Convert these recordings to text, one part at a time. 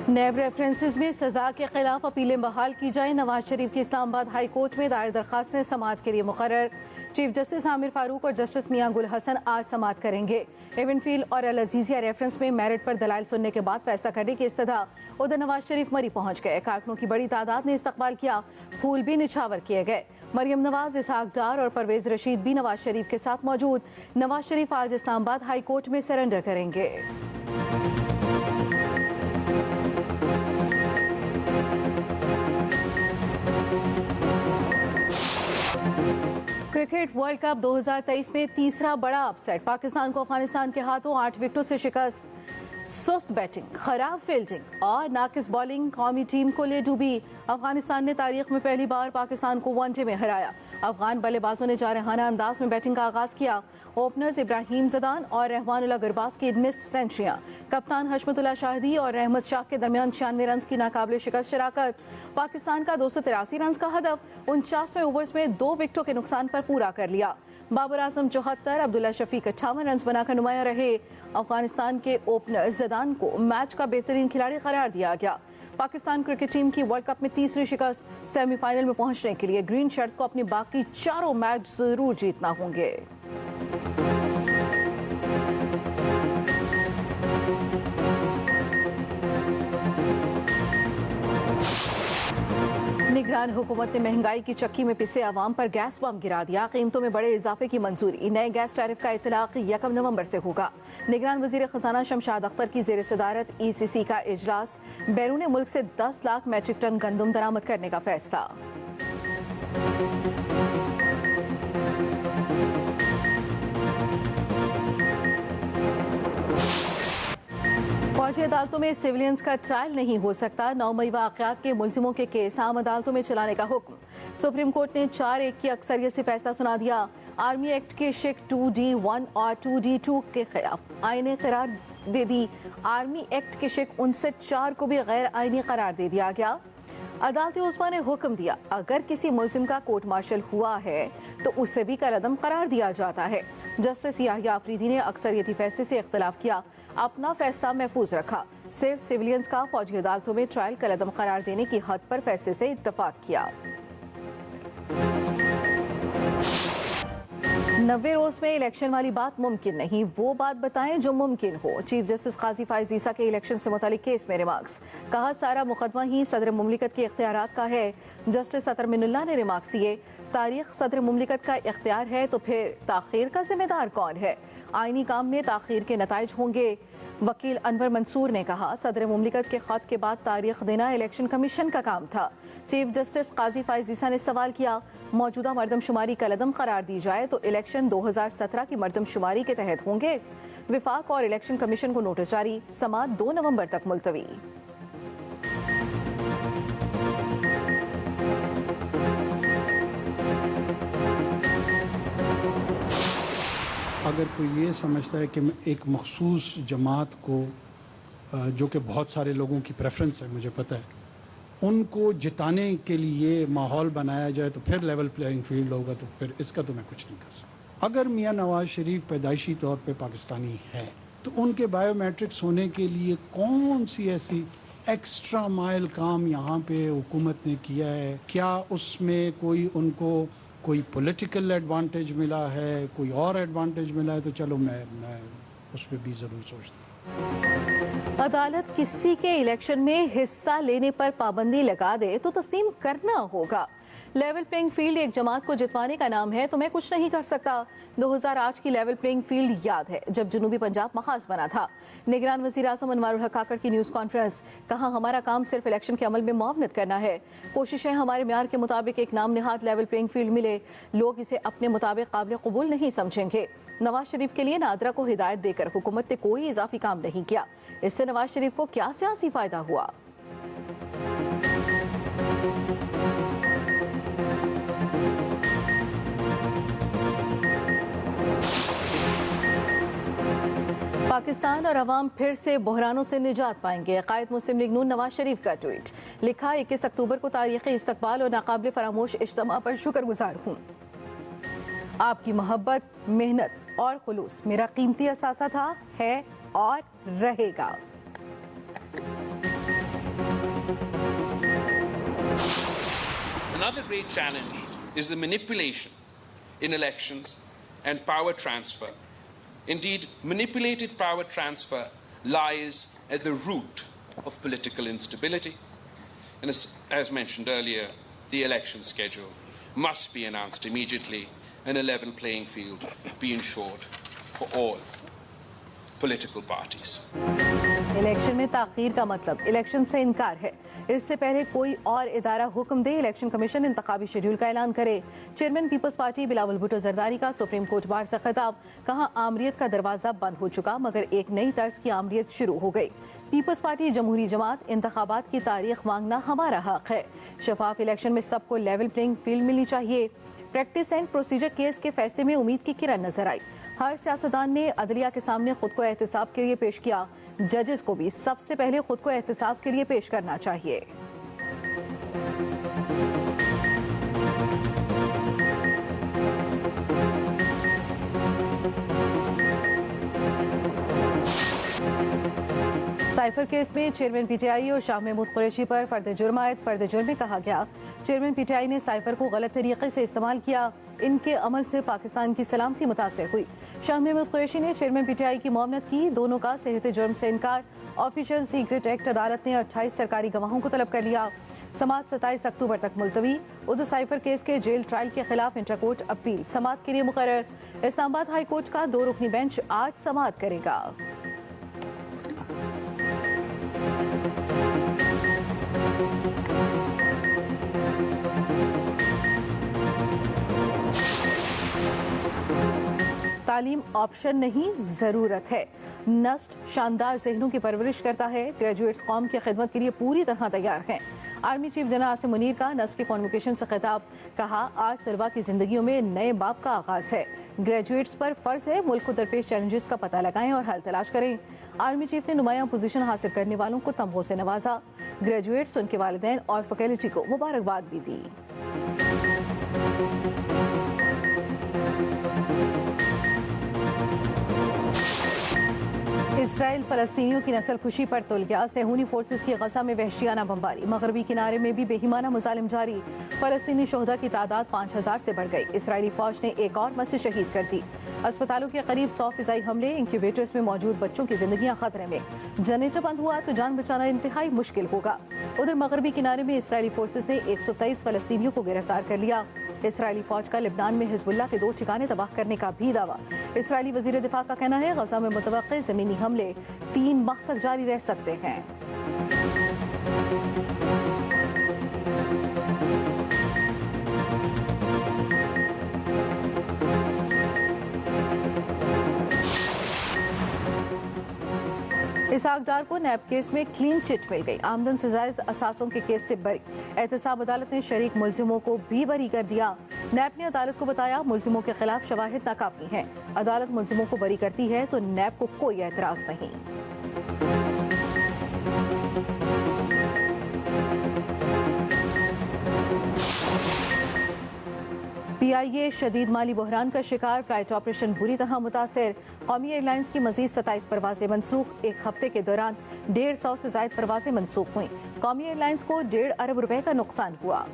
नैब references में सजा के खिलाफ अपीलें बहाल की जाए। नवाज शरीफ की इस्लामाबाद हाई कोर्ट में दायर दरखास्तें समाअत के लिए मुकर्रर। चीफ जस्टिस आमिर फारूक और जस्टिस मियां गुल हसन आज समाअत करेंगे। एवनफील्ड और अल अजीजिया रेफरेंस में मेरिट पर दलाइल सुनने के बाद फैसला करने की इस्तदा। उधर नवाज शरीफ मरी पहुंच गए। कारकुनों की बड़ी तादाद ने इस्तकबाल किया। फूल भी निछावर किए गए। मरियम नवाज, इसहाक डार और परवेज रशीद भी नवाज शरीफ के साथ मौजूद। नवाज शरीफ आज इस्लामाबाद हाई कोर्ट में सरेंडर करेंगे। क्रिकेट वर्ल्ड कप 2023 में तीसरा बड़ा अपसेट। पाकिस्तान को अफगानिस्तान के हाथों 8 विकेटों से शिकस्त। सुस्त बैटिंग, खराब फील्डिंग और नाकिस बॉलिंग कौमी टीम को ले डूबी। अफगानिस्तान ने तारीख में पहली बार पाकिस्तान को वनडे में हराया। अफगान बल्लेबाजों ने जारहाना अंदाज में बैटिंग का आगाज किया। ओपनर्स इब्राहिम जदान और रहमानुल्लाह गुरबाज की निस्फ सेंचुरियां। कप्तान हशमतुल्लाह शाहिदी और रहमत शाह के दरमियान 96 रन की नाकाबिले शिकस्त शराकत। पाकिस्तान का 283 रन का हदफ 49वें ओवर्स में 2 विकेटों के नुकसान पर पूरा कर लिया। बाबर आजम 74, अब्दुल्ला शफीक 58 रन बनाकर नुमाया रहे। अफगानिस्तान के ओपनर जदान को मैच का बेहतरीन खिलाड़ी करार दिया गया। पाकिस्तान क्रिकेट टीम की वर्ल्ड कप में तीसरी शिकस्त। सेमीफाइनल में पहुंचने के लिए ग्रीन शर्ट्स को अपने बाकी चारों मैच जरूर जीतना होंगे। निगरान हुकूमत ने महंगाई की चक्की में पिसे अवाम पर गैस बम गिरा दिया। कीमतों में बड़े इजाफे की मंजूरी। नए गैस टैरिफ का इतलाक 1 नवंबर से होगा। निगरान वजीर खजाना शमशाद अख्तर की जेर सदारत ECC का इजलास। बैरून मुल्क से 10 लाख मैट्रिक टन गंदम दरामद करने का फैसला। फौजी अदालतों में सिविलियंस का ट्रायल नहीं हो सकता। 9 मई वाक़यात के मुलजिमों के केस आम अदालतों में चलाने का हुक्म। सुप्रीम कोर्ट ने 4-1 की अक्सरियत से फैसला सुना दिया। आर्मी एक्ट के शिक 2D1 और 2D2 के खिलाफ आईनी करार दे दी। आर्मी एक्ट के शिक 59(4) को भी गैर आईनी करार दे दिया गया। अदालत उस्मा ने हुक्म दिया, अगर किसी मुल्जिम का कोर्ट मार्शल हुआ है तो उसे भी कलअदम करार दिया जाता है। जस्टिस याहिया अफरीदी ने अक्सरियती फैसले से इख्तलाफ किया, अपना फैसला महफूज रखा। सिर्फ सिविलियंस का फौजी अदालतों में ट्रायल कलअदम करार देने की हद पर फैसले से इत्तफाक किया। 90 रोज में इलेक्शन वाली बात मुमकिन नहीं, वो बात बताएं जो मुमकिन हो। चीफ जस्टिस काजी फाइज ईसा के इलेक्शन से मुतालिक केस में रिमार्क्स। कहा, सारा मुकदमा ही सदर मुमलिकत के इख्तियारात का है। जस्टिस अतर मिनुल्लाह ने रिमार्क्स दिए, तारीख सदर मुमलिकत का इख्तियार है तो फिर ताखीर का जिम्मेदार कौन है? आईनी काम में ताखीर के नताइज होंगे। वकील अनवर मंसूर ने कहा, सदर मुमलिकत के खत के बाद तारीख देना इलेक्शन कमीशन का काम था। चीफ जस्टिस काजी फाइज ईसा ने सवाल किया, मौजूदा मरदमशुमारी कलअदम करार दी जाए तो इलेक्शन 2017 की मरदमशुमारी के तहत होंगे। विफाक और इलेक्शन कमीशन को नोटिस जारी। समाअत 2 नवंबर तक मुलतवी। अगर कोई ये समझता है कि एक मखसूस जमात को जो कि बहुत सारे लोगों की प्रेफरेंस है, मुझे पता है, उनको जिताने के लिए माहौल बनाया जाए तो फिर लेवल प्लेइंग फील्ड होगा, तो फिर इसका तो मैं कुछ नहीं कर सकता। अगर मियां नवाज शरीफ पैदाइशी तौर पे पाकिस्तानी है तो उनके बायोमेट्रिक्स होने के लिए कौन सी ऐसी एक्स्ट्रा माइल काम यहाँ पे हुकूमत ने किया है? क्या उसमें कोई उनको कोई पॉलिटिकल एडवांटेज मिला है, कोई और एडवांटेज मिला है? तो चलो मैं उस पर भी ज़रूर सोचता हूँ। अदालत किसी के इलेक्शन में हिस्सा लेने पर पाबंदी लगा दे तो तस्लीम करना होगा। लेवल प्लेइंग फील्ड एक जमात को जितवाने का नाम है तो मैं कुछ नहीं कर सकता। 2008 की लेवल प्लेइंग फील्ड याद है, जब जनूबी पंजाब मखाज बना था। निगरान वज़ीर आज़म अनवारुल हक काकड़ की न्यूज़ कॉन्फ्रेंस। कहा, हमारा काम सिर्फ इलेक्शन के अमल में मुआवनत करना है। कोशिश है हमारे म्यार के मुताबिक एक नाम निहाद लेवल प्लेइंग फील्ड मिले। लोग इसे अपने मुताबिक काबिल कबूल नहीं समझेंगे। नवाज शरीफ के लिए नादरा को हिदायत देकर हुकूमत ने कोई इजाफी काम नहीं किया। इससे नवाज शरीफ को क्या सियासी फायदा हुआ? पाकिस्तान और अवाम फिर से बहरानों से निजात पाएंगे। कायद मुस्लिम लीग नून नवाज शरीफ का ट्वीट। लिखा, 21 अक्टूबर को तारीखी इस्तकबाल और नाकाबिल फरामोश इज्तिमा पर शुक्रगुजार हूँ। आपकी मोहब्बत, मेहनत और खुलूस मेरा कीमती असासा था, है और रहेगा। Another great challenge is the manipulation in elections and power transfer. Indeed, manipulated power transfer lies at the root of political instability. And as mentioned earlier, the election schedule must be announced immediately and a level playing field be ensured for all political parties. Election में ताखीर का मतलब election से इनकार है। इससे पहले कोई और इदारा हुक्म दे, इलेक्शन कमीशन इंतखाबी शेड्यूल का ऐलान करे। Chairman peoples party Bilawal Bhutto Zardari का सुप्रीम कोर्ट बार से खिताब, कहा आमरीयत का दरवाजा बंद हो चुका मगर एक नई तर्ज की आमरीयत शुरू हो गई। पीपल्स पार्टी जमहूरी जमात, इंतखाबात की तारीख मांगना हमारा हक है। शफाफ इलेक्शन में सबको लेवल प्लेइंग फील्ड मिलनी चाहिए। प्रैक्टिस एंड प्रोसीजर केस के फैसले में उम्मीद की किरण नजर आई। हर सियासतदान ने अदलिया के सामने खुद को एहतसाब के लिए पेश किया। जजेस को भी सबसे पहले खुद को एहतसाब के लिए पेश करना चाहिए। साइफर केस में चेयरमैन पीटीआई और शाह महमूद कुरैशी पर फर्द जुर्म आयद। फर्द जुर्म में कहा गया चेयरमैन पीटीआई ने साइफर को गलत तरीके से इस्तेमाल किया। इनके अमल से पाकिस्तान की सलामती मुतासर हुई। शाह महमूद कुरैशी ने चेयरमैन पीटीआई की मुआवनत की। दोनों का सेहत जुर्म से इनकार। ऑफिशियल सीक्रेट एक्ट अदालत ने 28 सरकारी गवाहों को तलब कर लिया। समाअत 27 अक्टूबर तक मुलतवी। उधर साइफर केस के जेल ट्रायल के खिलाफ इंटरकोर्ट अपील समाअत के लिए मुकर्रर। इस्लामाबाद हाई कोर्ट का 2 रुकनी बेंच आज समाअत करेगा। तालीम ऑप्शन नहीं, ज़रूरत है। नस्ट शानदार जहनों की परवरिश करता है। ग्रेजुएट्स कौम की खिदमत के लिए पूरी तरह तैयार हैं। Army chief general Asim Munir का नस्ट के कॉन्वोकेशन से खिताब, कहा आज तलबा की जिंदगियों में नए बाब का आगाज है। ग्रेजुएट्स पर फर्ज है मुल्क को दरपेश चैलेंजेस का पता लगाएं और हल तलाश करें। आर्मी चीफ ने नुमायां पोजीशन हासिल करने वालों को तमगों से नवाजा। ग्रेजुएट्स, उनके वालिदैन और फैकल्टी को मुबारकबाद भी दी। इसराइल फलस्तीनियों की नस्ल खुशी पर तुल गया। सेहूनी फोर्सेस की गजा में वहशियाना बमबारी। मगरबी किनारे में भी बेहिमाना मुजालिम जारी। फलस्तीनी शोहदा की तादाद 5000 से बढ़ गई। इसराइली फौज ने एक और मस्जिद शहीद कर दी। अस्पतालों के करीब 100 फिजाई हमले। इंक्यूबेटर्स में मौजूद बच्चों की जिंदगियां खतरे में। जनरेटर बंद हुआ तो जान बचाना इंतहाई मुश्किल होगा। उधर मगरबी किनारे में इसराइली फोर्सेस ने 123 फलस्तीनियों को गिरफ्तार कर लिया। इसराइली फौज का लिबनान में हिजबुल्लाह के 2 ठिकाने तबाह करने का भी दावा। इसराइली वजीर दिफा का कहना है गजा में मुतवक्किल जमीनी हमले 3 माह तक जारी रह सकते हैं। इसहाक डार को नैब केस में क्लीन चिट मिल गई। आमदन से जायद असासों के केस से बरी। एहतसाब अदालत ने शरीक मुल्जिमों को भी बरी कर दिया। नैब ने अदालत को बताया मुल्जिमों के खिलाफ शवाहिद नाकाफी हैं। अदालत मुल्जिमों को बरी करती है तो नैब को कोई एतराज नहीं। पीआईए शदीद माली बहरान का शिकार। फ्लाइट ऑपरेशन बुरी तरह मुतासर। कौमी एयरलाइंस की मजीद 27 परवाजें मनसूख। एक हफ्ते के दौरान 150 से जायद परवाजें मनसूख हुई। कौमी एयरलाइंस को 1.5 अरब रुपए का नुकसान हुआ।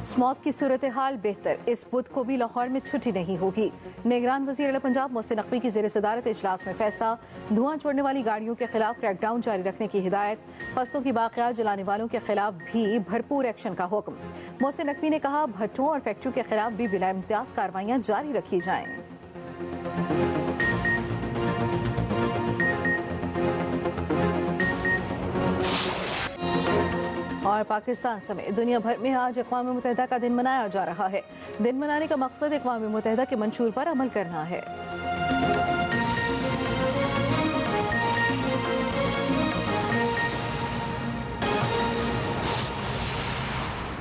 स्मॉग की सूरत हाल बेहतर। इस बुध को भी लाहौर में छुट्टी नहीं होगी। निगरान वजीर आला पंजाब मोहसिन नकवी की ज़ेर सदारत इजलास में फैसला। धुआं छोड़ने वाली गाड़ियों के खिलाफ क्रैकडाउन जारी रखने की हिदायत। फसलों की बाक़ियात जलाने वालों के खिलाफ भी भरपूर एक्शन का हुक्म। मोहसिन नकवी ने कहा भट्टों और फैक्ट्रियों के खिलाफ भी बिला इम्तियाज कार्रवाइयाँ जारी रखी जाएं। और पाकिस्तान समेत दुनिया भर में आज अक़वाम मुत्तहिदा का दिन मनाया जा रहा है। दिन मनाने का मकसद अक़वाम मुत्तहिदा के मंशूर पर अमल करना है।